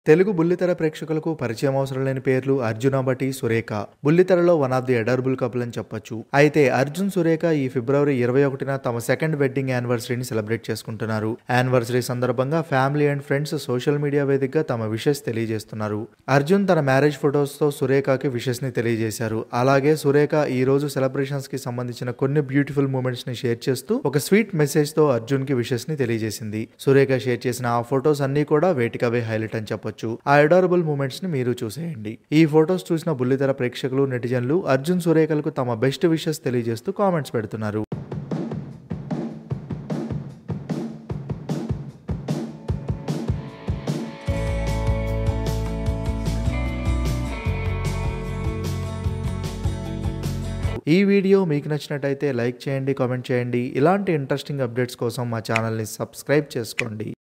తెలుగు బుల్లితెర ప్రేక్షకులకు పరిచయం అవసరం లేని పేర్లు అర్జున్ అబటి, సురేఖ. బుల్లితెరలో one of the adorable couple అని చెప్పొచ్చు. అయితే అర్జున్, సురేఖ ఈ ఫిబ్రవరి 21న తమ సెకండ్ వెడ్డింగ్ యానివర్సరీని సెలబ్రేట్ చేసుకుంటున్నారు. యానివర్సరీ సందర్భంగా family and friends social media వేదికగా తమ విషెస్ తెలియజేస్తున్నారు. అర్జున్ తన మ్యారేజ్ ఫొటోస్ తో సురేఖకి విషెస్ ని తెలియజేశారు. అలాగే సురేఖ ఈ రోజు సెలబ్రేషన్స్ కి సంబంధించిన కొన్ని బ్యూటిఫుల్ మూమెంట్స్ ని షేర్ చేస్తూ ఒక స్వీట్ మెసేజ్ తో అర్జున్ కి విషెస్ ని తెలియజేసింది. సురేఖ షేర్ చేసిన ఆ ఫొటోస్ అన్ని కూడా వేటికవే హైలైట్ అని చెప్పొచ్చు. ఆ అడారబుల్ మూమెంట్స్ ని మీరు చూసేయండి. ఈ ఫొటోస్ చూసిన బుల్లితెర ప్రేక్షకులు, నెటిజన్లు అర్జున్, సురేఖలకు తమ బెస్ట్ విషెస్ తెలియజేస్తూ కామెంట్స్ పెడుతున్నారు. ఈ వీడియో మీకు నచ్చినట్టయితే లైక్ చేయండి, కామెంట్ చేయండి. ఇలాంటి ఇంట్రెస్టింగ్ అప్డేట్స్ కోసం మా ఛానల్ని సబ్స్క్రైబ్ చేసుకోండి.